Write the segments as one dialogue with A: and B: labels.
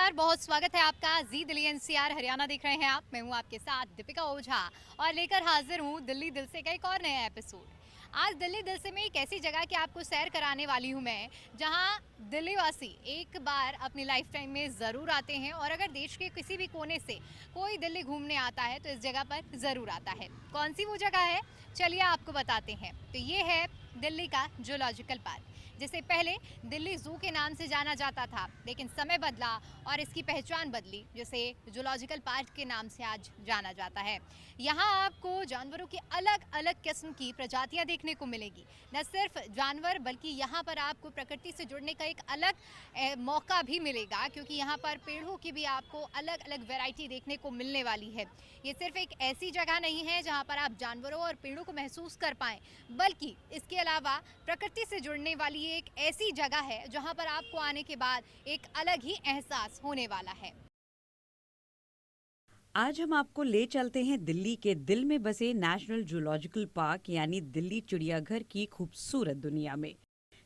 A: नमस्कार, बहुत स्वागत है आपका जी दिल्ली एनसीआर हरियाणा देख रहे हैं आप। मैं हूं आपके साथ दीपिका ओझा और लेकर हाजिर हूं दिल्ली दिल से का एक और नया एपिसोड। आज दिल्ली दिल से में एक ऐसी जगह की आपको सैर कराने वाली हूं मैं, जहां दिल्ली वासी एक बार अपनी लाइफ टाइम में ज़रूर आते हैं और अगर देश के किसी भी कोने से कोई दिल्ली घूमने आता है तो इस जगह पर ज़रूर आता है। कौन सी वो जगह है, चलिए आपको बताते हैं। तो ये है दिल्ली का जूलॉजिकल पार्क, जिसे पहले दिल्ली ज़ू के नाम से जाना जाता था, लेकिन समय बदला और इसकी पहचान बदली, जिसे जूलॉजिकल पार्क के नाम से आज जाना जाता है। यहाँ आपको जानवरों की अलग अलग किस्म की प्रजातियाँ देखने को मिलेगी। न सिर्फ जानवर, बल्कि यहाँ पर आपको प्रकृति से जुड़ने का एक अलग मौका भी मिलेगा, क्योंकि यहाँ पर पेड़ों की भी आपको अलग अलग वैरायटी देखने को मिलने वाली है। ये सिर्फ एक ऐसी जगह नहीं है जहाँ पर आप जानवरों और पेड़ों को महसूस कर पाएँ, बल्कि इसके अलावा प्रकृति से जुड़ने वाली ये एक ऐसी जगह है जहां पर आपको आने के बाद एक अलग ही एहसास होने वाला है।
B: आज हम आपको ले चलते हैं दिल्ली के दिल में बसे नेशनल जूलॉजिकल पार्क यानी दिल्ली चिड़ियाघर की खूबसूरत दुनिया में।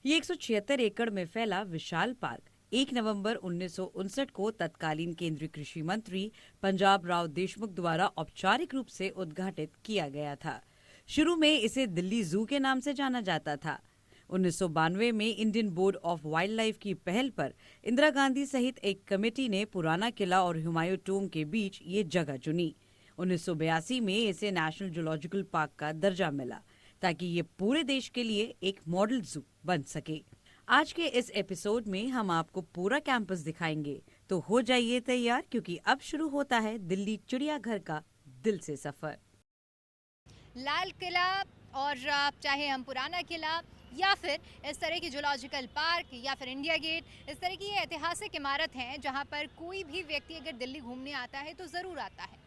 B: ये 176 एकड़ में फैला विशाल पार्क 1 नवंबर 1959 को तत्कालीन केंद्रीय कृषि मंत्री पंजाब राव देशमुख द्वारा औपचारिक रूप से उद्घाटित किया गया था। शुरू में इसे दिल्ली जू के नाम से जाना जाता था। 1992 में Indian board of wild life की पहल पर इंदिरा गांधी सहित एक कमेटी ने पुराना किला और हुमायूं टोम्ब के बीच ये जगह चुनी। 1982 में इसे नेशनल जूलॉजिकल पार्क का दर्जा मिला, ताकि ये पूरे देश के लिए एक मॉडल जू बन सके। आज के इस एपिसोड में हम आपको पूरा कैंपस दिखाएंगे, तो हो जाइए तैयार, क्योंकि अब शुरू होता है दिल्ली चिड़ियाघर का दिल से सफर।
A: लाल किला, और चाहे हम पुराना किला या फिर इस तरह की जूलॉजिकल पार्क या फिर इंडिया गेट, इस तरह की ये ऐतिहासिक इमारत हैं जहां पर कोई भी व्यक्ति अगर दिल्ली घूमने आता है तो ज़रूर आता है।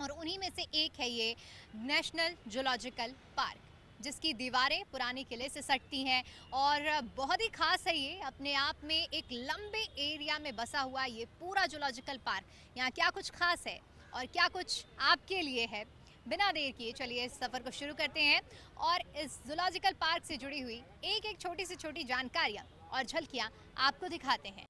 A: और उन्हीं में से एक है ये नेशनल जूलॉजिकल पार्क, जिसकी दीवारें पुराने किले से सटती हैं और बहुत ही खास है ये। अपने आप में एक लंबे एरिया में बसा हुआ ये पूरा जूलॉजिकल पार्क, यहाँ क्या कुछ खास है और क्या कुछ आपके लिए है, बिना देर किए चलिए इस सफ़र को शुरू करते हैं और इस जूलॉजिकल पार्क से जुड़ी हुई एक एक छोटी से छोटी जानकारियाँ और झलकियाँ आपको दिखाते हैं।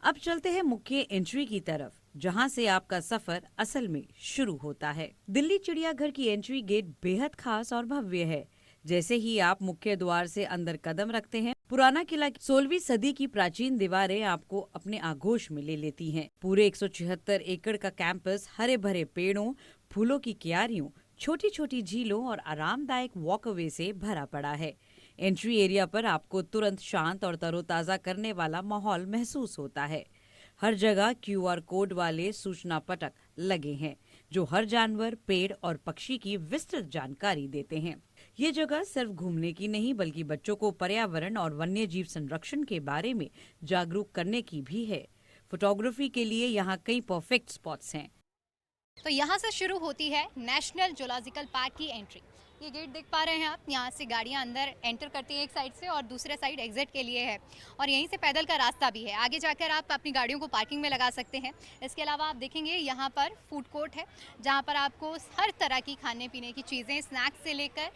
B: अब चलते हैं मुख्य एंट्री की तरफ, जहां से आपका सफर असल में शुरू होता है। दिल्ली चिड़ियाघर की एंट्री गेट बेहद खास और भव्य है। जैसे ही आप मुख्य द्वार से अंदर कदम रखते हैं, पुराना किला की 16वीं सदी की प्राचीन दीवारें आपको अपने आगोश में ले लेती हैं। पूरे 176 एकड़ का कैंपस हरे भरे पेड़ों, फूलों की क्यारियों, छोटी छोटी झीलों और आरामदायक वॉकवे से भरा पड़ा है। एंट्री एरिया पर आपको तुरंत शांत और तरोताजा करने वाला माहौल महसूस होता है। हर जगह क्यूआर कोड वाले सूचना पटक लगे हैं, जो हर जानवर, पेड़ और पक्षी की विस्तृत जानकारी देते हैं। ये जगह सिर्फ घूमने की नहीं, बल्कि बच्चों को पर्यावरण और वन्य जीव संरक्षण के बारे में जागरूक करने की भी है। फोटोग्राफी के लिए यहाँ कई परफेक्ट स्पॉट्स हैं।
A: तो यहाँ से शुरू होती है नेशनल जूलॉजिकल पार्क की एंट्री। ये गेट देख पा रहे हैं आप, यहाँ से गाड़ियाँ अंदर एंटर करती हैं एक साइड से और दूसरे साइड एग्जिट के लिए है, और यहीं से पैदल का रास्ता भी है। आगे जाकर आप अपनी गाड़ियों को पार्किंग में लगा सकते हैं। इसके अलावा आप देखेंगे यहाँ पर फूड कोर्ट है, जहाँ पर आपको हर तरह की खाने पीने की चीज़ें, स्नैक्स से लेकर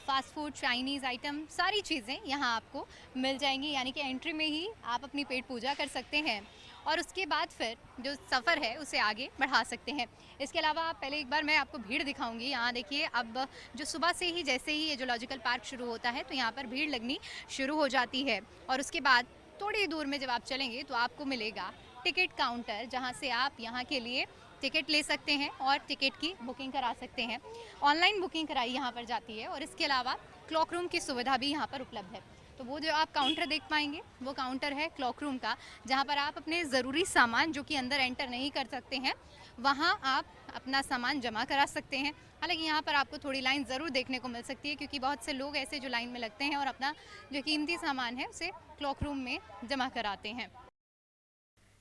A: फास्ट फूड, चाइनीज़ आइटम, सारी चीज़ें यहाँ आपको मिल जाएंगी। यानी कि एंट्री में ही आप अपनी पेट पूजा कर सकते हैं और उसके बाद फिर जो सफ़र है उसे आगे बढ़ा सकते हैं। इसके अलावा पहले एक बार मैं आपको भीड़ दिखाऊंगी। यहाँ देखिए, अब जो सुबह से ही जैसे ही ये जूलॉजिकल पार्क शुरू होता है तो यहाँ पर भीड़ लगनी शुरू हो जाती है, और उसके बाद थोड़ी दूर में जब आप चलेंगे तो आपको मिलेगा टिकट काउंटर, जहाँ से आप यहाँ के लिए टिकट ले सकते हैं और टिकट की बुकिंग करा सकते हैं। ऑनलाइन बुकिंग कराई यहाँ पर जाती है, और इसके अलावा क्लॉक रूम की सुविधा भी यहाँ पर उपलब्ध है। तो वो जो आप काउंटर देख पाएंगे वो काउंटर है क्लॉक रूम का, जहाँ पर आप अपने ज़रूरी सामान जो कि अंदर एंटर नहीं कर सकते हैं, वहाँ आप अपना सामान जमा करा सकते हैं। हालांकि यहाँ पर आपको थोड़ी लाइन ज़रूर देखने को मिल सकती है, क्योंकि बहुत से लोग ऐसे जो लाइन में लगते हैं और अपना जो कीमती सामान है उसे क्लॉक रूम में जमा कराते हैं।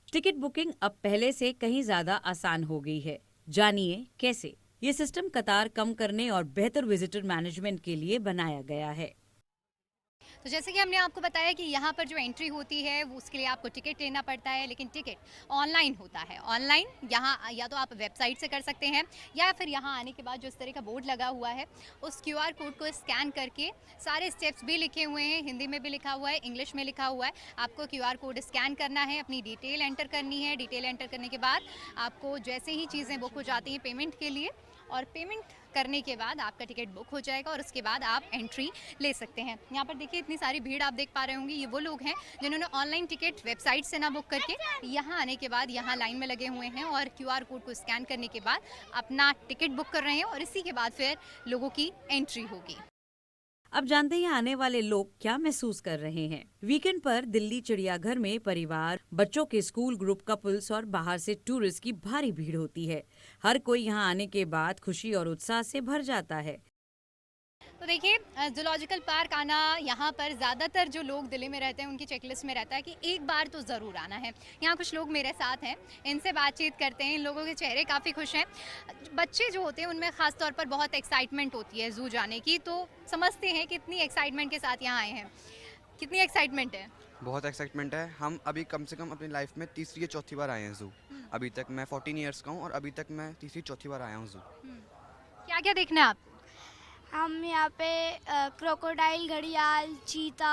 B: टिकट बुकिंग अब पहले से कहीं ज्यादा आसान हो गई है। जानिए कैसे। ये सिस्टम कतार कम करने और बेहतर विजिटर मैनेजमेंट के लिए बनाया गया है।
A: तो जैसे कि हमने आपको बताया कि यहाँ पर जो एंट्री होती है वो उसके लिए आपको टिकट लेना पड़ता है, लेकिन टिकट ऑनलाइन होता है। ऑनलाइन यहाँ या तो आप वेबसाइट से कर सकते हैं या फिर यहाँ आने के बाद जो इस तरह का बोर्ड लगा हुआ है उस क्यूआर कोड को स्कैन करके, सारे स्टेप्स भी लिखे हुए हैं, हिंदी में भी लिखा हुआ है, इंग्लिश में लिखा हुआ है। आपको क्यूआर कोड स्कैन करना है, अपनी डिटेल एंटर करनी है। डिटेल एंटर करने के बाद आपको जैसे ही चीज़ें बुक हो जाती हैं पेमेंट के लिए, और पेमेंट करने के बाद आपका टिकट बुक हो जाएगा और उसके बाद आप एंट्री ले सकते हैं। यहाँ पर देखिए इतनी सारी भीड़ आप देख पा रहे होंगे, ये वो लोग हैं जिन्होंने ऑनलाइन टिकट वेबसाइट से ना बुक करके यहाँ आने के बाद यहाँ लाइन में लगे हुए हैं और क्यूआर कोड को स्कैन करने के बाद अपना टिकट बुक कर रहे हैं और इसी के बाद फिर लोगों की एंट्री होगी।
B: अब जानते हैं आने वाले लोग क्या महसूस कर रहे हैं। वीकेंड पर दिल्ली चिड़ियाघर में परिवार, बच्चों के स्कूल ग्रुप, कपल्स और बाहर से टूरिस्ट की भारी भीड़ होती है। हर कोई यहां आने के बाद खुशी और उत्साह से भर जाता है।
A: तो देखिए जूलॉजिकल पार्क आना, यहाँ पर ज़्यादातर जो लोग दिल्ली में रहते हैं उनकी चेकलिस्ट में रहता है कि एक बार तो ज़रूर आना है। यहाँ कुछ लोग मेरे साथ हैं, इनसे बातचीत करते हैं, इन लोगों के चेहरे काफ़ी खुश हैं। बच्चे जो होते हैं उनमें ख़ास तौर पर बहुत एक्साइटमेंट होती है ज़ू जाने की, तो समझते हैं कितनी एक्साइटमेंट के साथ यहाँ आए हैं। कितनी एक्साइटमेंट है?
C: बहुत एक्साइटमेंट है। हम अभी कम से कम अपनी लाइफ में तीसरी या चौथी बार आए हैं ज़ू। अभी तक मैं 14 इयर्स का हूँ और अभी तक मैं तीसरी चौथी बार आया हूँ ज़ू।
A: क्या क्या देखना है आप?
D: हम यहाँ पे क्रोकोडाइल, घड़ियाल, चीता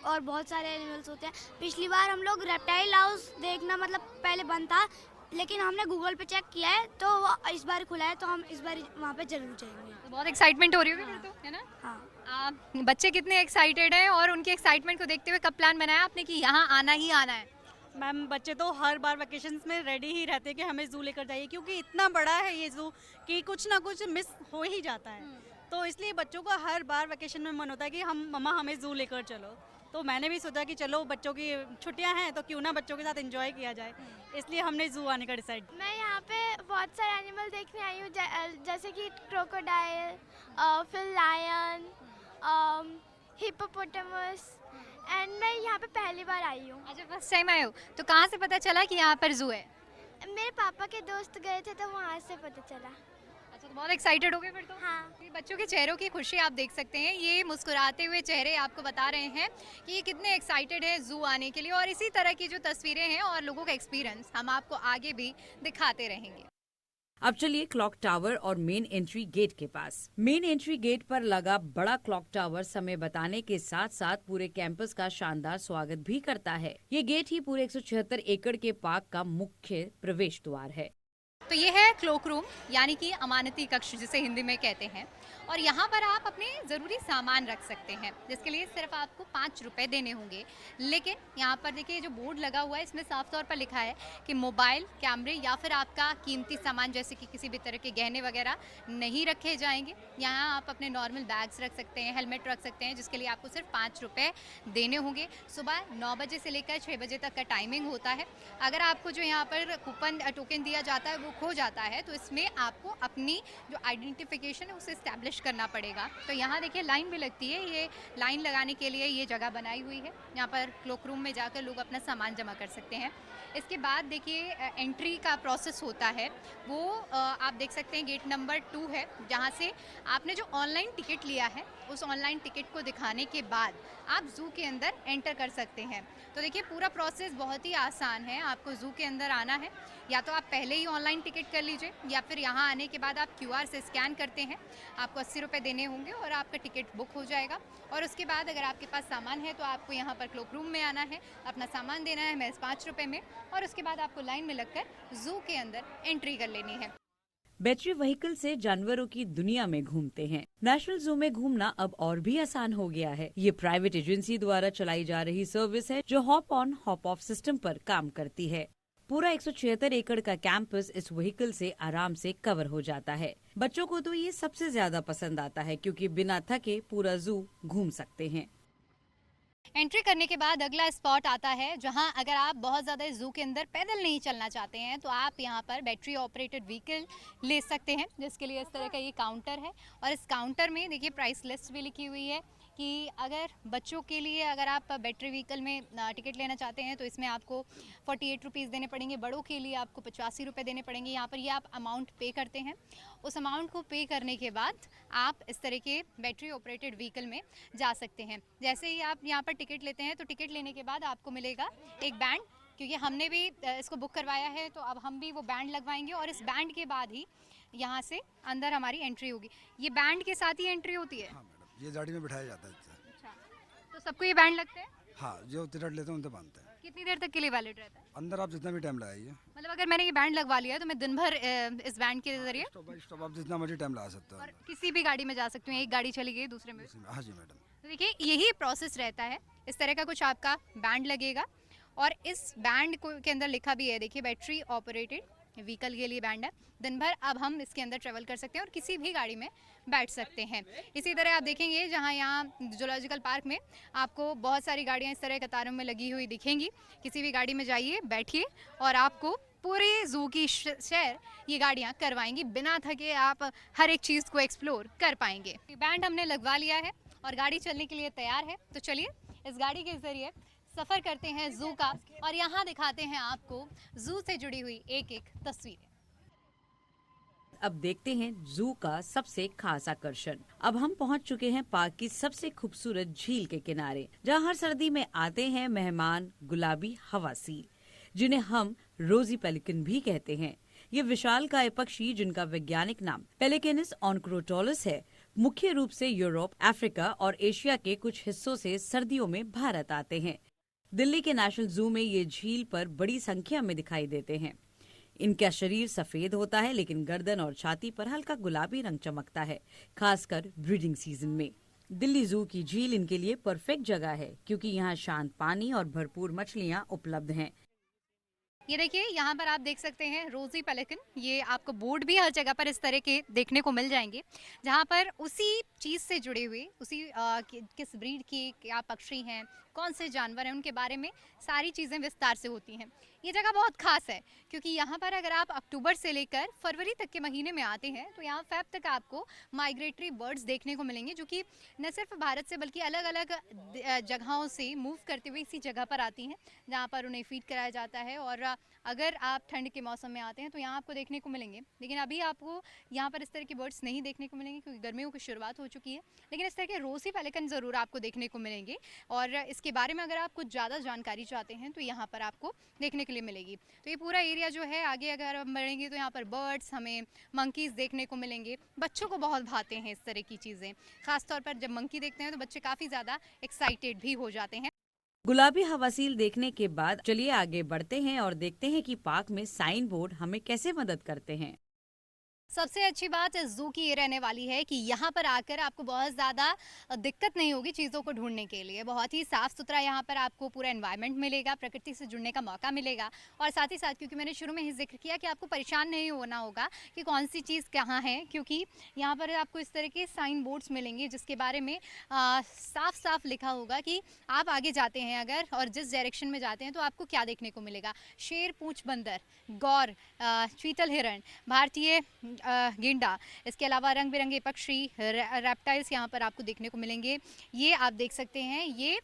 D: और बहुत सारे एनिमल्स होते हैं। पिछली बार हम लोग रेप्टाइल हाउस देखना मतलब पहले बंद था, लेकिन हमने गूगल पे चेक किया है तो वो इस बार खुला है, तो हम इस बार वहाँ पे जरूर जाएंगे।
A: तो बहुत एक्साइटमेंट हो रही होगी फिर तो, है ना?
D: हाँ।
A: बच्चे कितने एक्साइटेड हैं और उनकी एक्साइटमेंट को देखते हुए कब प्लान बनाया आपने कि यहाँ आना ही आना है?
E: मैम बच्चे तो हर बार वेकेशंस में रेडी ही रहते हैं कि हमें ज़ू लेकर जाइए, क्योंकि इतना बड़ा है ये ज़ू कि कुछ ना कुछ मिस हो ही जाता है। तो इसलिए बच्चों का हर बार वेकेशन में मन होता है कि हम मम्मा हमें ज़ू लेकर चलो। तो मैंने भी सोचा कि चलो बच्चों की छुट्टियां हैं तो क्यों ना बच्चों के साथ एंजॉय किया जाए, इसलिए हमने ज़ू आने का डिसाइड।
D: मैं यहाँ पे बहुत सारे एनिमल देखने आई हूँ, जैसे कि क्रोकोडाइल, फिर लायन, हिप्पोपोटामस, एंड मैं यहाँ पे पहली बार आई हूँ।
A: अच्छा, फर्स्ट टाइम आए हो? तो कहाँ से पता चला कि यहाँ पर ज़ू है?
D: मेरे पापा के दोस्त गए थे तो वहाँ से पता चला।
A: अच्छा, तो बहुत एक्साइटेड हो गए फिर तो?
D: हाँ।
A: ये बच्चों के चेहरों की खुशी आप देख सकते हैं, ये मुस्कुराते हुए चेहरे आपको बता रहे हैं कि ये कितने एक्साइटेड है ज़ू आने के लिए। और इसी तरह की जो तस्वीरें हैं और लोगों का एक्सपीरियंस हम आपको आगे भी दिखाते रहेंगे।
B: अब चलिए क्लॉक टावर और मेन एंट्री गेट के पास। मेन एंट्री गेट पर लगा बड़ा क्लॉक टावर समय बताने के साथ साथ पूरे कैंपस का शानदार स्वागत भी करता है। ये गेट ही पूरे 176 एकड़ के पार्क का मुख्य प्रवेश द्वार है।
A: तो ये है क्लोक रूम, यानी कि अमानती कक्ष जिसे हिंदी में कहते हैं, और यहाँ पर आप अपने ज़रूरी सामान रख सकते हैं, जिसके लिए सिर्फ आपको 5 रुपये देने होंगे। लेकिन यहाँ पर देखिए जो बोर्ड लगा हुआ है इसमें साफ तौर पर लिखा है कि मोबाइल, कैमरे या फिर आपका कीमती सामान जैसे कि किसी भी तरह के गहने वगैरह नहीं रखे जाएंगे। यहाँ आप अपने नॉर्मल बैग्स रख सकते हैं, हेलमेट रख सकते हैं, जिसके लिए आपको सिर्फ 5 रुपये देने होंगे। सुबह 9 बजे से लेकर 6 बजे तक का टाइमिंग होता है। अगर आपको जो यहाँ पर कूपन टोकन दिया जाता है वो खो जाता है तो इसमें आपको अपनी जो आइडेंटिफिकेशन है उसे इस्टेब्लिश करना पड़ेगा। तो यहाँ देखिए लाइन भी लगती है, ये लाइन लगाने के लिए ये जगह बनाई हुई है। यहाँ पर क्लोक रूम में जाकर लोग अपना सामान जमा कर सकते हैं। इसके बाद देखिए एंट्री का प्रोसेस होता है वो आप देख सकते हैं गेट नंबर 2 है, जहाँ से आपने जो ऑनलाइन टिकट लिया है उस ऑनलाइन टिकट को दिखाने के बाद आप ज़ू के अंदर एंटर कर सकते हैं। तो देखिए पूरा प्रोसेस बहुत ही आसान है। आपको ज़ू के अंदर आना है, या तो आप पहले ही ऑनलाइन टिकट कर लीजिए या फिर यहाँ आने के बाद आप क्यूआर से स्कैन करते हैं, आपको 80 रुपये देने होंगे और आपका टिकट बुक हो जाएगा। और उसके बाद अगर आपके पास सामान है तो आपको यहाँ पर क्लोक रूम में आना है, अपना सामान देना है महज 5 रुपये में, और उसके बाद आपको लाइन में लगकर ज़ू के अंदर एंट्री कर लेनी है।
B: बैटरी व्हीकल से जानवरों की दुनिया में घूमते हैं। नेशनल जू में घूमना अब और भी आसान हो गया है। ये प्राइवेट एजेंसी द्वारा चलाई जा रही सर्विस है जो hop on hop off system पर काम करती है। पूरा 176 एकड़ का कैंपस इस व्हीकल से आराम से कवर हो जाता है। बच्चों को तो ये सबसे ज्यादा पसंद आता है क्योंकि बिना थके पूरा जू घूम सकते हैं।
A: एंट्री करने के बाद अगला स्पॉट आता है जहां अगर आप बहुत ज़्यादा ज़ू के अंदर पैदल नहीं चलना चाहते हैं तो आप यहां पर बैटरी ऑपरेटेड व्हीकल ले सकते हैं, जिसके लिए इस तरह का ये काउंटर है। और इस काउंटर में देखिए प्राइस लिस्ट भी लिखी हुई है। कि अगर बच्चों के लिए अगर आप बैटरी व्हीकल में टिकट लेना चाहते हैं तो इसमें आपको 48 रुपीज़ देने पड़ेंगे, बड़ों के लिए आपको 85 रुपये देने पड़ेंगे। यहाँ पर ये आप अमाउंट पे करते हैं, उस अमाउंट को पे करने के बाद आप इस तरह के बैटरी ऑपरेटेड व्हीकल में जा सकते हैं। जैसे ही आप यहाँ पर टिकट लेते हैं तो टिकट लेने के बाद आपको मिलेगा एक बैंड, क्योंकि हमने भी इसको बुक करवाया है तो अब हम भी वो बैंड लगवाएंगे और इस बैंड के बाद ही यहाँ से अंदर हमारी एंट्री होगी। ये बैंड के साथ ही एंट्री होती है?
F: हाँ मैडम, ये गाड़ी में बिठाया जाता है इससे।
A: अच्छा, तो सबको ये बैंड लगते हैं?
F: हाँ, जो टिकट लेते हैं उनसे बांधते हैं।
A: कितनी देर तक के लिए वैलिड रहता है?
F: अंदर आप जितना भी टाइम लगाइए।
A: मतलब अगर मैंने ये बैंड लगवा लिया तो मैं दिन भर इस बैंड के जरिए
F: स्टॉप बाय स्टॉप आप जितना मर्जी टाइम लगा सकते हो
A: और
F: अंदर।
A: किसी भी गाड़ी में जा सकती हूँ, एक गाड़ी चली गई दूसरे में?
F: हाँ जी मैडम।
A: तो देखिए यही प्रोसेस रहता है, इस तरह का कुछ आपका बैंड लगेगा और इस बैंड को के अंदर लिखा भी है, देखिए बैटरी ऑपरेटेड व्हीकल के लिए बैंड है। दिन भर अब हम इसके अंदर ट्रेवल कर सकते हैं और किसी भी गाड़ी में बैठ सकते हैं। इसी तरह आप देखेंगे जहाँ यहाँ जूलॉजिकल पार्क में आपको बहुत सारी गाड़ियाँ इस तरह कतारों में लगी हुई दिखेंगी। किसी भी गाड़ी में जाइए, बैठिए और आपको पूरे जू की सैर ये गाड़ियाँ करवाएंगी, बिना थके आप हर एक चीज़ को एक्सप्लोर कर पाएंगे। बैंड हमने लगवा लिया है और गाड़ी चलने के लिए तैयार है, तो चलिए इस गाड़ी के ज़रिए सफ़र करते हैं जू का और यहाँ दिखाते हैं आपको जू से जुड़ी हुई एक एक तस्वीरें।
B: अब देखते हैं जू का सबसे खास आकर्षण। अब हम पहुंच चुके हैं पार्क की सबसे खूबसूरत झील के किनारे, जहां हर सर्दी में आते हैं मेहमान गुलाबी हवासील, जिन्हें हम रोजी पेलिकन भी कहते हैं। ये विशालकाय पक्षी, जिनका वैज्ञानिक नाम पेलिकैनस ऑनक्रोटोलस है, मुख्य रूप से यूरोप, अफ्रीका और एशिया के कुछ हिस्सों से सर्दियों में भारत आते हैं। दिल्ली के नेशनल जू में ये झील पर बड़ी संख्या में दिखाई देते हैं। इनका शरीर सफेद होता है, लेकिन गर्दन और छाती पर हल्का गुलाबी रंग चमकता है, खासकर ब्रीडिंग सीजन में। दिल्ली जू की झील इनके लिए परफेक्ट जगह है, क्योंकि यहाँ शांत पानी और भरपूर मछलियाँ उपलब्ध हैं।
A: ये देखिए यहाँ पर आप देख सकते हैं रोजी पेलिकन, ये आपको बोर्ड भी हर जगह पर इस तरह के देखने को मिल जाएंगे, जहाँ पर उसी चीज़ से जुड़े हुए, उसी किस ब्रीड की क्या पक्षी हैं, कौन से जानवर हैं, उनके बारे में सारी चीज़ें विस्तार से होती हैं। ये जगह बहुत खास है क्योंकि यहाँ पर अगर आप अक्टूबर से लेकर फरवरी तक के महीने में आते हैं तो यहाँ फेब तक आपको माइग्रेटरी बर्ड्स देखने को मिलेंगे, जो कि न सिर्फ भारत से बल्कि अलग अलग जगहों से मूव करते हुए इसी जगह पर आती हैं, जहाँ पर उन्हें फीड कराया जाता है। और अगर आप ठंड के मौसम में आते हैं तो यहाँ आपको देखने को मिलेंगे, लेकिन अभी आपको यहाँ पर इस तरह के बर्ड्स नहीं देखने को मिलेंगे क्योंकि गर्मियों की शुरुआत हो चुकी है। लेकिन इस तरह के रोजी पेलिकन ज़रूर आपको देखने को मिलेंगे और इसके बारे में अगर आप कुछ ज़्यादा जानकारी चाहते हैं तो यहाँ पर आपको देखने के लिए मिलेगी। तो ये पूरा एरिया जो है, आगे अगर हम बढ़ेंगे तो यहाँ पर बर्ड्स, हमें मंकीज़ देखने को मिलेंगे। बच्चों को बहुत भाते हैं इस तरह की चीज़ें, खासतौर पर जब मंकी देखते हैं तो बच्चे काफ़ी ज़्यादा एक्साइटेड भी हो जाते हैं।
B: गुलाबी हवासील देखने के बाद चलिए आगे बढ़ते हैं और देखते हैं कि पार्क में साइन बोर्ड हमें कैसे मदद करते हैं।
A: सबसे अच्छी बात इस जू की ये रहने वाली है कि यहाँ पर आकर आपको बहुत ज़्यादा दिक्कत नहीं होगी चीज़ों को ढूंढने के लिए। बहुत ही साफ़ सुथरा यहाँ पर आपको पूरा एनवायरनमेंट मिलेगा, प्रकृति से जुड़ने का मौका मिलेगा और साथ ही साथ, क्योंकि मैंने शुरू में ही जिक्र किया कि आपको परेशान नहीं होना होगा कि कौन सी चीज़ कहाँ है, क्योंकि यहाँ पर आपको इस तरह के साइन बोर्ड्स मिलेंगे जिसके बारे में साफ साफ लिखा होगा कि आप आगे जाते हैं अगर और जिस डायरेक्शन में जाते हैं तो आपको क्या देखने को मिलेगा। शेर, पूंछ बंदर, गौर, चीतल हिरण, भारतीय गेंडा, इसके अलावा रंग बिरंगे पक्षी, रेप्टाइल्स यहाँ पर आपको देखने को मिलेंगे। ये आप देख सकते हैं, ये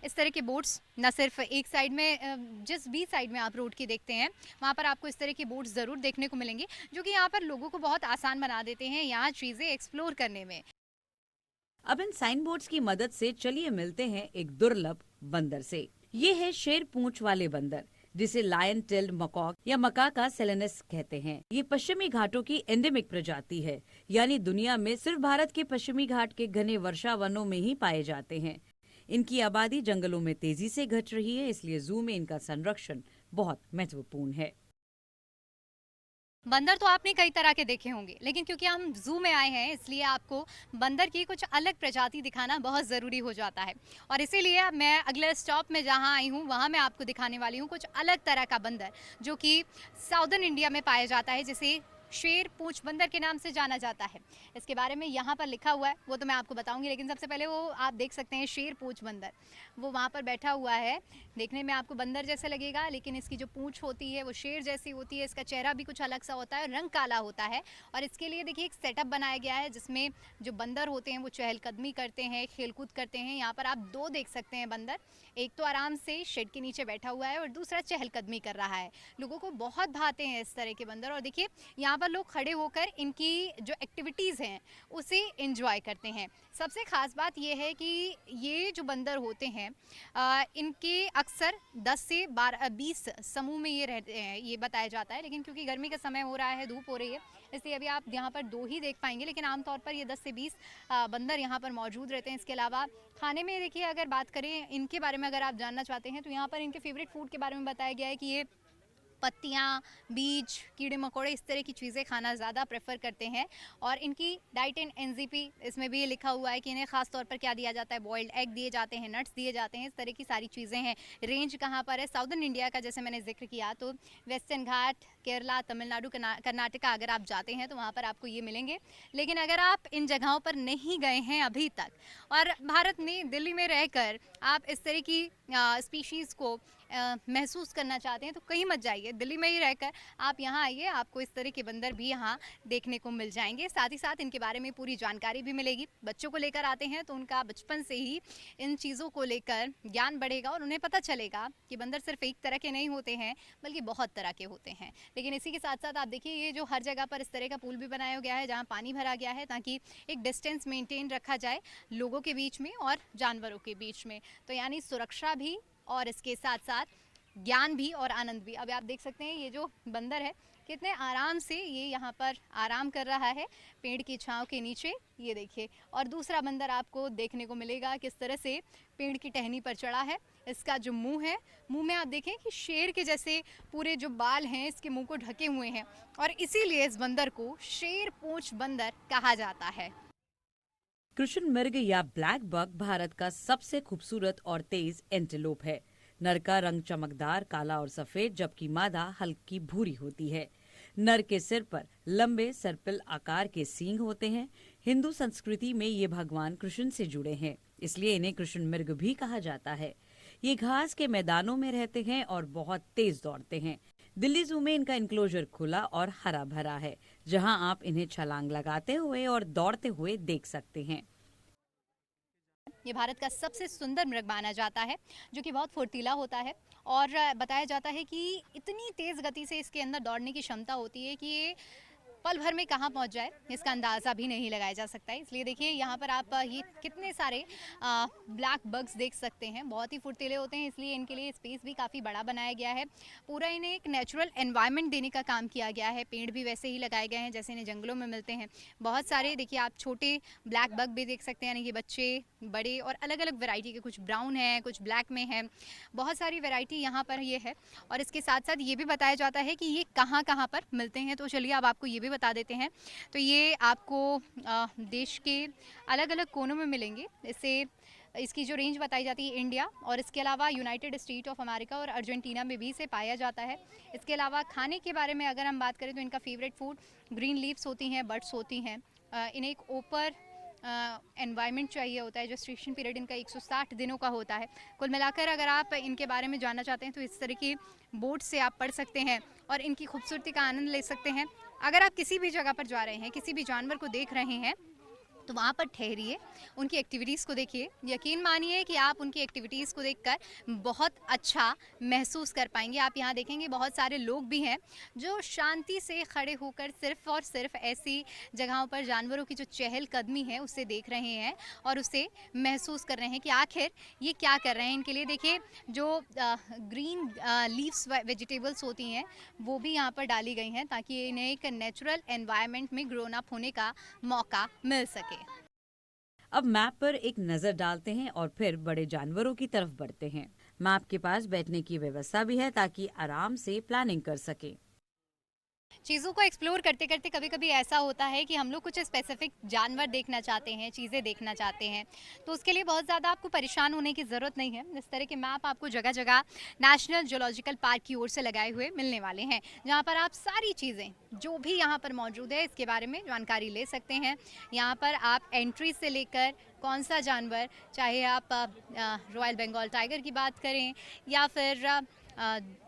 A: इस तरह के बोट्स न सिर्फ एक साइड में, जिस भी साइड में आप रोड की देखते हैं वहाँ पर आपको इस तरह के बोट्स ज़रूर देखने को मिलेंगे, जो कि यहाँ पर लोगों को बहुत आसान बना देते हैं यहाँ चीज़ें एक्सप्लोर करने में।
B: अब इन साइन बोर्ड्स की मदद से चलिए मिलते हैं एक दुर्लभ बंदर से। ये है शेर पूंछ वाले बंदर, जिसे लायन टेल्ड मकॉक या मकाका सेलेनस कहते हैं। ये पश्चिमी घाटों की एंडेमिक प्रजाति है, यानी दुनिया में सिर्फ भारत के पश्चिमी घाट के घने वर्षा वनों में ही पाए जाते हैं। इनकी आबादी जंगलों में तेजी से घट रही है, इसलिए जू में इनका संरक्षण बहुत महत्वपूर्ण है।
A: बंदर तो आपने कई तरह के देखे होंगे, लेकिन क्योंकि हम जू में आए हैं इसलिए आपको बंदर की कुछ अलग प्रजाति दिखाना बहुत ज़रूरी हो जाता है और इसीलिए मैं अगले स्टॉप में जहां आई हूं वहां मैं आपको दिखाने वाली हूं कुछ अलग तरह का बंदर, जो कि साउदर्न इंडिया में पाया जाता है, जिसे शेर पूंछ बंदर के नाम से जाना जाता है। इसके बारे में यहाँ पर लिखा हुआ है, वो तो मैं आपको बताऊंगी, लेकिन सबसे पहले वो आप देख सकते हैं शेर पूंछ बंदर, वो वहाँ पर बैठा हुआ है। देखने में आपको बंदर जैसा लगेगा, लेकिन इसकी जो पूंछ होती है वो शेर जैसी होती है। इसका चेहरा भी कुछ अलग सा होता है, रंग काला होता है। और इसके लिए देखिए एक सेटअप बनाया गया है जिसमें जो बंदर होते हैं वो चहलकदमी करते हैं, खेलकूद करते हैं। यहाँ पर आप दो देख सकते हैं बंदर, एक तो आराम से शेड के नीचे बैठा हुआ है और दूसरा चहलकदमी कर रहा है। लोगों को बहुत भाते हैं इस तरह के बंदर। और देखिए यहाँ पर लोग खड़े होकर इनकी जो एक्टिविटीज़ हैं उसे एंजॉय करते हैं। सबसे ख़ास बात यह है कि ये जो बंदर होते हैं इनके अक्सर 10 से 20 समूह में ये रहते हैं, ये बताया जाता है। लेकिन क्योंकि गर्मी का समय हो रहा है, धूप हो रही है, इसलिए अभी आप यहाँ पर 2 ही देख पाएंगे। लेकिन आमतौर पर ये 10 से 20 बंदर यहाँ पर मौजूद रहते हैं। इसके अलावा खाने में देखिए, अगर बात करें इनके बारे में, अगर आप जानना चाहते हैं तो यहाँ पर इनके फेवरेट फूड के बारे में बताया गया है कि ये पत्तियाँ, बीज, कीड़े मकोड़े, इस तरह की चीज़ें खाना ज़्यादा प्रेफर करते हैं। और इनकी डाइट एंड एनजीपी, इसमें भी ये लिखा हुआ है कि इन्हें ख़ास तौर पर क्या दिया जाता है, बॉइल्ड एग दिए जाते हैं, नट्स दिए जाते हैं, इस तरह की सारी चीज़ें हैं। रेंज कहाँ पर है, साउदर्न इंडिया का जैसे मैंने जिक्र किया, तो वेस्टर्न घाट, केरला, तमिलनाडु, कर्नाटका अगर आप जाते हैं तो वहाँ पर आपको ये मिलेंगे। लेकिन अगर आप इन जगहों पर नहीं गए हैं अभी तक और भारत में दिल्ली में रहकर आप इस तरह की स्पीशीज़ को महसूस करना चाहते हैं तो कहीं मत जाइए, दिल्ली में ही रहकर आप यहाँ आइए, आपको इस तरह के बंदर भी यहाँ देखने को मिल जाएंगे। साथ ही साथ इनके बारे में पूरी जानकारी भी मिलेगी। बच्चों को लेकर आते हैं तो उनका बचपन से ही इन चीज़ों को लेकर ज्ञान बढ़ेगा और उन्हें पता चलेगा कि बंदर सिर्फ एक तरह के नहीं होते हैं बल्कि बहुत तरह के होते हैं। लेकिन इसी के साथ साथ आप देखिए ये जो हर जगह पर इस तरह का पूल भी बनाया गया है जहाँ पानी भरा गया है ताकि एक डिस्टेंस मेंटेन रखा जाए लोगों के बीच में और जानवरों के बीच में। तो यानी सुरक्षा भी और इसके साथ साथ ज्ञान भी और आनंद भी। अब आप देख सकते हैं ये जो बंदर है कितने आराम से ये यहाँ पर आराम कर रहा है पेड़ की छांव के नीचे, ये देखिए। और दूसरा बंदर आपको देखने को मिलेगा किस तरह से पेड़ की टहनी पर चढ़ा है। इसका जो मुंह है, मुंह में आप देखें कि शेर के जैसे पूरे जो बाल हैं इसके मुंह को ढके हुए हैं और इसीलिए इस बंदर को शेर पूंछ बंदर कहा जाता है।
B: कृष्ण मृग या ब्लैक बक भारत का सबसे खूबसूरत और तेज एंटीलोप है। नर का रंग चमकदार काला और सफेद, जबकि मादा हल्की भूरी होती है। नर के सिर पर लंबे सर्पिल आकार के सींग होते हैं। हिंदू संस्कृति में ये भगवान कृष्ण से जुड़े हैं, इसलिए इन्हें कृष्ण मृग भी कहा जाता है। ये घास के मैदानों में रहते हैं और बहुत तेज दौड़ते हैं। दिल्ली जू में इनका इंक्लोजर खुला और हरा भरा है, जहां आप इन्हें छलांग लगाते हुए और दौड़ते हुए देख सकते हैं।
A: ये भारत का सबसे सुंदर मृग माना जाता है, जो कि बहुत फुर्तीला होता है और बताया जाता है कि इतनी तेज़ गति से इसके अंदर दौड़ने की क्षमता होती है कि ये पल भर में कहाँ पहुँच जाए इसका अंदाज़ा भी नहीं लगाया जा सकता है। इसलिए देखिए यहाँ पर आप ये कितने सारे ब्लैक बग्स देख सकते हैं, बहुत ही फुर्तीले होते हैं, इसलिए इनके लिए स्पेस भी काफ़ी बड़ा बनाया गया है। पूरा इन्हें एक नेचुरल एनवायरनमेंट देने का काम किया गया है। पेड़ भी वैसे ही लगाए गए हैं जैसे इन्हें जंगलों में मिलते हैं। बहुत सारे देखिए आप छोटे ब्लैक बग भी देख सकते हैं, यानी कि बच्चे, बड़े और अलग अलग वैरायटी के, कुछ ब्राउन है, कुछ ब्लैक में है, बहुत सारी वैरायटी यहाँ पर ये है। और इसके साथ साथ ये भी बताया जाता है कि ये कहाँ कहाँ पर मिलते हैं। तो चलिए अब आपको ये भी बता देते हैं। तो ये आपको देश के अलग अलग कोनों में मिलेंगे। इसकी जो रेंज बताई जाती है इंडिया और इसके अलावा यूनाइटेड स्टेट ऑफ अमेरिका और अर्जेंटीना में भी इसे पाया जाता है। इसके अलावा खाने के बारे में अगर हम बात करें तो इनका फेवरेट फूड ग्रीन लीव्स होती हैं, बर्ड्स होती हैं। इन्हें एक ओपर एनवायरनमेंट चाहिए होता है। जो स्टेशन पीरियड इनका 160 दिनों का होता है। कुल मिलाकर अगर आप इनके बारे में जानना चाहते हैं तो इस तरह की बोट से आप पढ़ सकते हैं और इनकी खूबसूरती का आनंद ले सकते हैं। अगर आप किसी भी जगह पर जा रहे हैं, किसी भी जानवर को देख रहे हैं तो वहाँ पर ठहरिए, उनकी एक्टिविटीज़ को देखिए। यकीन मानिए कि आप उनकी एक्टिविटीज़ को देखकर बहुत अच्छा महसूस कर पाएंगे। आप यहाँ देखेंगे बहुत सारे लोग भी हैं जो शांति से खड़े होकर सिर्फ और सिर्फ ऐसी जगहों पर जानवरों की जो चहलकदमी है उसे देख रहे हैं और उसे महसूस कर रहे हैं कि आखिर ये क्या कर रहे हैं। इनके लिए देखिए जो ग्रीन लीव्स वेजिटेबल्स होती हैं वो भी यहाँ पर डाली गई हैं ताकि इन्हें एक नेचुरल एनवायरनमेंट में ग्रोन अप होने का मौका मिल सके।
B: अब मैप पर एक नजर डालते हैं और फिर बड़े जानवरों की तरफ बढ़ते हैं। मैप के पास बैठने की व्यवस्था भी है ताकि आराम से प्लानिंग कर सके।
A: चीज़ों को एक्सप्लोर करते करते कभी कभी ऐसा होता है कि हम लोग कुछ स्पेसिफिक जानवर देखना चाहते हैं, चीज़ें देखना चाहते हैं, तो उसके लिए बहुत ज़्यादा आपको परेशान होने की ज़रूरत नहीं है। इस तरह के मैप आपको जगह जगह नेशनल जोलॉजिकल पार्क की ओर से लगाए हुए मिलने वाले हैं, जहाँ पर आप सारी चीज़ें जो भी यहाँ पर मौजूद है इसके बारे में जानकारी ले सकते हैं। यहाँ पर आप एंट्री से लेकर कौन सा जानवर, चाहे आप रॉयल बंगाल टाइगर की बात करें या फिर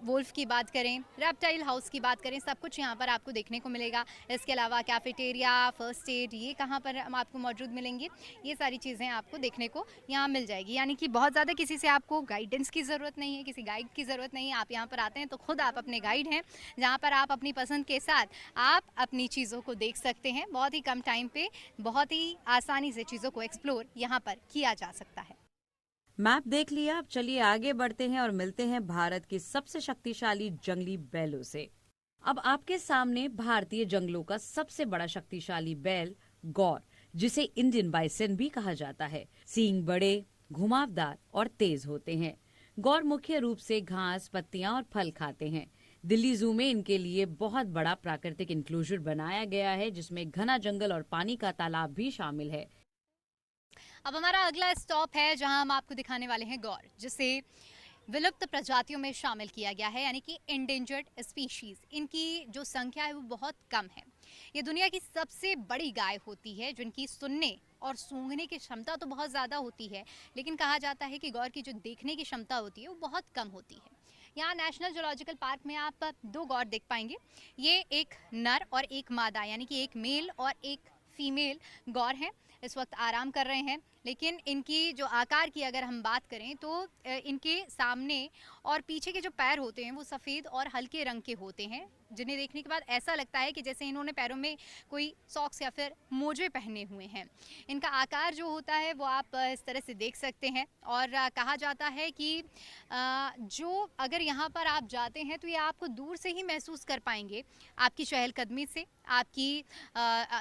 A: वुल्फ की बात करें, रेप्टाइल हाउस की बात करें, सब कुछ यहाँ पर आपको देखने को मिलेगा। इसके अलावा कैफेटेरिया, फर्स्ट एड, ये कहाँ पर आपको मौजूद मिलेंगे, ये सारी चीज़ें आपको देखने को यहाँ मिल जाएगी। यानी कि बहुत ज़्यादा किसी से आपको गाइडेंस की ज़रूरत नहीं है, किसी गाइड की ज़रूरत नहीं है। आप यहाँ पर आते हैं तो खुद आप अपने गाइड हैं, जहाँ पर आप अपनी पसंद के साथ आप अपनी चीज़ों को देख सकते हैं। बहुत ही कम टाइम पे बहुत ही आसानी से चीज़ों को एक्सप्लोर यहाँ पर किया जा सकता है।
B: मैप देख लिया, अब चलिए आगे बढ़ते हैं और मिलते हैं भारत के सबसे शक्तिशाली जंगली बैलों से। अब आपके सामने भारतीय जंगलों का सबसे बड़ा शक्तिशाली बैल गौर, जिसे इंडियन बाइसन भी कहा जाता है। सींग बड़े, घुमावदार और तेज होते हैं। गौर मुख्य रूप से घास, पत्तियां और फल खाते हैं। दिल्ली जू में इनके लिए बहुत बड़ा प्राकृतिक इंक्लोजर बनाया गया है, जिसमें घना जंगल और पानी का तालाब भी शामिल है।
A: अब हमारा अगला स्टॉप है जहां हम आपको दिखाने वाले हैं गौर, जिसे विलुप्त प्रजातियों में शामिल किया गया है, यानी कि एंडेंजर्ड स्पीशीज। इनकी जो संख्या है वो बहुत कम है। ये दुनिया की सबसे बड़ी गाय होती है, जिनकी सुनने और सूंघने की क्षमता तो बहुत ज़्यादा होती है, लेकिन कहा जाता है कि गौर की जो देखने की क्षमता होती है वो बहुत कम होती है। यहाँ नेशनल जोलॉजिकल पार्क में आप 2 गौर देख पाएंगे। ये एक नर और एक मादा, यानी कि एक मेल और एक फीमेल गौर हैं। इस वक्त आराम कर रहे हैं, लेकिन इनकी जो आकार की अगर हम बात करें तो इनके सामने और पीछे के जो पैर होते हैं वो सफ़ेद और हल्के रंग के होते हैं, जिन्हें देखने के बाद ऐसा लगता है कि जैसे इन्होंने पैरों में कोई सॉक्स या फिर मोजे पहने हुए हैं। इनका आकार जो होता है वो आप इस तरह से देख सकते हैं। और कहा जाता है कि जो अगर यहाँ पर आप जाते हैं तो ये आपको दूर से ही महसूस कर पाएंगे, आपकी चहलकदमी से, आपकी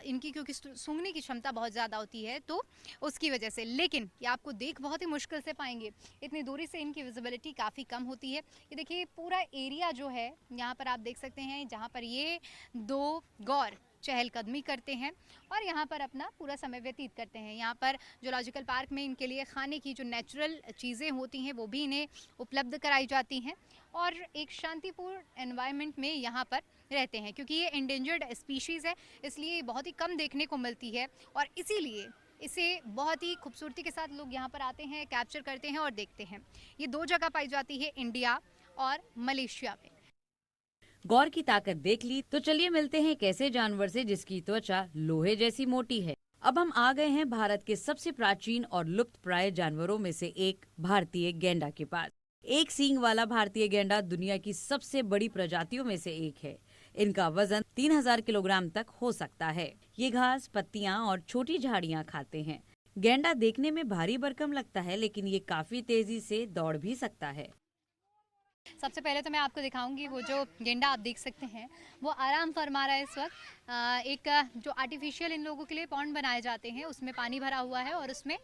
A: इनकी क्योंकि सूंघने की क्षमता बहुत ज़्यादा होती है तो उसकी वजह से, लेकिन ये आपको देख बहुत ही मुश्किल से पाएंगे। इतनी दूरी से इनकी विजिबिलिटी काफ़ी कम होती है। ये देखिए पूरा एरिया जो है यहाँ पर आप देख सकते हैं, जहाँ पर ये 2 गौर चहलकदमी करते हैं और यहाँ पर अपना पूरा समय व्यतीत करते हैं। यहाँ पर जोलॉजिकल पार्क में इनके लिए खाने की जो नेचुरल चीज़ें होती हैं वो भी इन्हें उपलब्ध कराई जाती हैं और एक शांतिपूर्ण एनवायरनमेंट में यहाँ पर रहते हैं। क्योंकि ये एंडेंजर्ड स्पीशीज़ है, इसलिए ये बहुत ही कम देखने को मिलती है और इसीलिए इसे बहुत ही खूबसूरती के साथ लोग यहाँ पर आते हैं, कैप्चर करते हैं और देखते हैं। ये 2 जगह पाई जाती है, इंडिया और मलेशिया में।
B: गौर की ताकत देख ली तो चलिए मिलते हैं एक ऐसे जानवर से जिसकी त्वचा लोहे जैसी मोटी है। अब हम आ गए हैं भारत के सबसे प्राचीन और लुप्त प्राय जानवरों में से एक भारतीय गैंडा के पास। एक सींग वाला भारतीय गैंडा दुनिया की सबसे बड़ी प्रजातियों में से एक है। इनका वजन 3000 किलोग्राम तक हो सकता है। ये घास, पत्तियां और छोटी झाड़ियां खाते हैं। गैंडा देखने में भारी भरकम लगता है, लेकिन ये काफी तेजी से दौड़ भी सकता है।
A: सबसे पहले तो मैं आपको दिखाऊंगी वो जो गेंडा आप देख सकते हैं वो आराम फरमा रहा है इस वक्त। एक जो आर्टिफिशियल इन लोगों के लिए पॉन्ड बनाए जाते हैं उसमें पानी भरा हुआ है और उसमें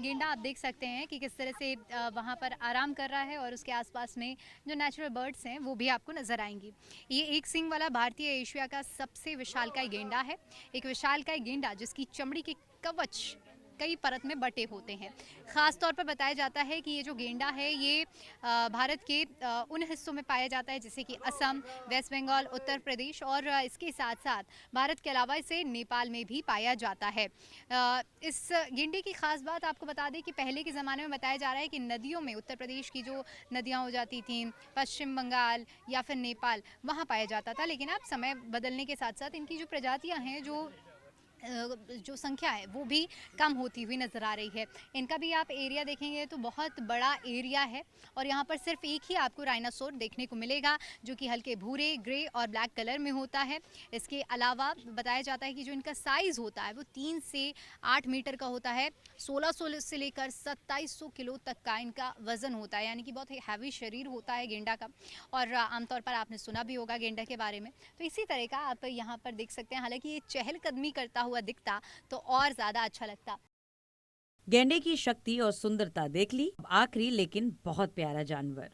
A: गेंडा आप देख सकते हैं कि किस तरह से वहाँ पर आराम कर रहा है और उसके आसपास में जो नेचुरल बर्ड्स हैं वो भी आपको नज़र आएंगी। ये एक सींग वाला भारतीय एशिया का सबसे विशालकाय गेंडा है। एक विशालकाय गेंडा जिसकी चमड़ी के कवच कई परत में बटे होते हैं। ख़ास तौर पर बताया जाता है कि ये जो गेंडा है ये भारत के उन हिस्सों में पाया जाता है जैसे कि असम, वेस्ट बंगाल, उत्तर प्रदेश और इसके साथ साथ भारत के अलावा इसे नेपाल में भी पाया जाता है। इस गेंडे की ख़ास बात आपको बता दें कि पहले के ज़माने में बताया जा रहा है कि नदियों में, उत्तर प्रदेश की जो नदियाँ हो जाती थीं, पश्चिम बंगाल या फिर नेपाल, वहाँ पाया जाता था। लेकिन अब समय बदलने के साथ साथ इनकी जो प्रजातियाँ हैं, जो संख्या है वो भी कम होती हुई नज़र आ रही है। इनका भी आप एरिया देखेंगे तो बहुत बड़ा एरिया है और यहाँ पर सिर्फ एक ही आपको राइनासोर देखने को मिलेगा जो कि हल्के भूरे, ग्रे और ब्लैक कलर में होता है। इसके अलावा बताया जाता है कि जो इनका साइज़ होता है वो 3 से 8 मीटर का होता है। 1600 से लेकर 2700 किलो तक का इनका वज़न होता है, यानी कि बहुत ही हैवी शरीर होता है गेंडा का। और आमतौर पर आपने सुना भी होगा गेंडा के बारे में। तो इसी तरह का आप यहाँ पर देख सकते हैं। हालांकि ये चहलकदमी करता हुआ दिखता तो और ज्यादा अच्छा लगता।
B: गैंडे की शक्ति और सुंदरता देख ली। आखिरी लेकिन बहुत प्यारा जानवर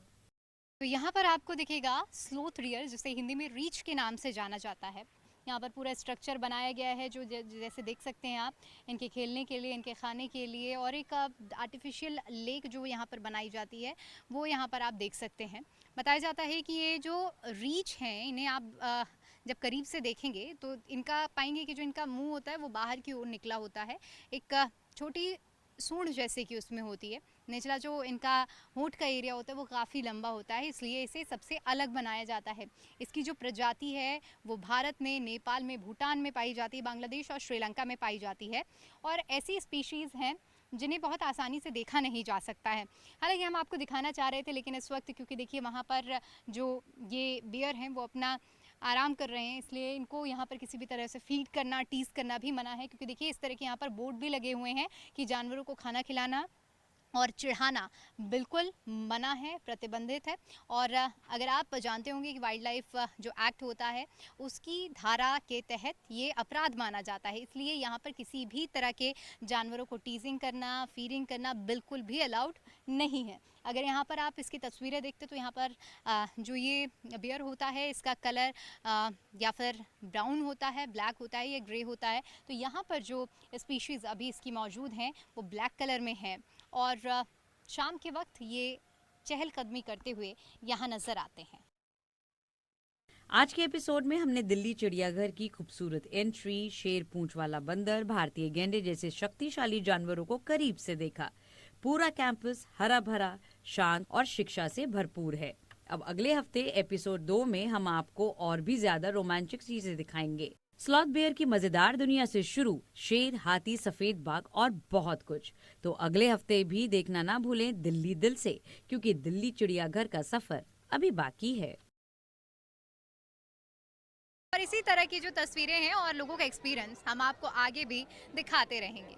A: तो यहाँ पर आपको दिखेगा स्लोथ रियर, जिसे हिंदी में रीछ के नाम से जाना जाता है। यहाँ पर पूरा स्ट्रक्चर बनाया गया है जो जैसे देख सकते हैं आप, इनके खेलने के लिए, इनके खाने के लिए, और एक आर्टिफिशियल लेक जो यहाँ पर बनाई जाती है वो यहाँ पर आप देख सकते हैं। बताया जाता है कि ये जो रीछ हैं, इन्हें आप जब करीब से देखेंगे तो इनका पाएंगे कि जो इनका मुंह होता है वो बाहर की ओर निकला होता है, एक छोटी सूंड जैसे कि उसमें होती है। निचला जो इनका होंठ का एरिया होता है वो काफ़ी लंबा होता है, इसलिए इसे सबसे अलग बनाया जाता है। इसकी जो प्रजाति है वो भारत में, नेपाल में, भूटान में पाई जाती है, बांग्लादेश और श्रीलंका में पाई जाती है। और ऐसी स्पीशीज़ हैं जिन्हें बहुत आसानी से देखा नहीं जा सकता है। हालांकि हम आपको दिखाना चाह रहे थे, लेकिन इस वक्त क्योंकि देखिए वहाँ पर जो ये बियर हैं वो अपना आराम कर रहे हैं, इसलिए इनको यहाँ पर किसी भी तरह से फीड करना, टीज़ करना भी मना है। क्योंकि देखिए इस तरह के यहाँ पर बोर्ड भी लगे हुए हैं कि जानवरों को खाना खिलाना और चिढ़ाना बिल्कुल मना है, प्रतिबंधित है। और अगर आप जानते होंगे कि वाइल्ड लाइफ जो एक्ट होता है उसकी धारा के तहत ये अपराध माना जाता है, इसलिए यहाँ पर किसी भी तरह के जानवरों को टीजिंग करना, फीडिंग करना बिल्कुल भी अलाउड नहीं है। अगर यहाँ पर आप इसकी तस्वीरें देखते तो यहाँ पर जो ये बियर होता है इसका कलर या फिर ब्राउन होता है, ब्लैक होता है या ग्रे होता है। तो यहाँ पर जो स्पीशीज़ अभी इसकी मौजूद हैं वो ब्लैक कलर में है और शाम के वक्त ये चहलकदमी करते हुए यहाँ नजर आते हैं।
B: आज के एपिसोड में हमने दिल्ली चिड़ियाघर की खूबसूरत एंट्री, शेर पूंछ वाला बंदर, भारतीय गैंडे जैसे शक्तिशाली जानवरों को करीब से देखा। पूरा कैंपस हरा भरा, शांत और शिक्षा से भरपूर है। अब अगले हफ्ते एपिसोड 2 में हम आपको और भी ज्यादा रोमांचक चीजें दिखाएंगे। स्लॉथ बेयर की मजेदार दुनिया से शुरू, शेर, हाथी, सफेद बाघ और बहुत कुछ। तो अगले हफ्ते भी देखना ना भूलें दिल्ली दिल से, क्योंकि दिल्ली चिड़ियाघर का सफर अभी बाकी है।
A: और इसी तरह की जो तस्वीरें हैं और लोगों का एक्सपीरियंस हम आपको आगे भी दिखाते रहेंगे।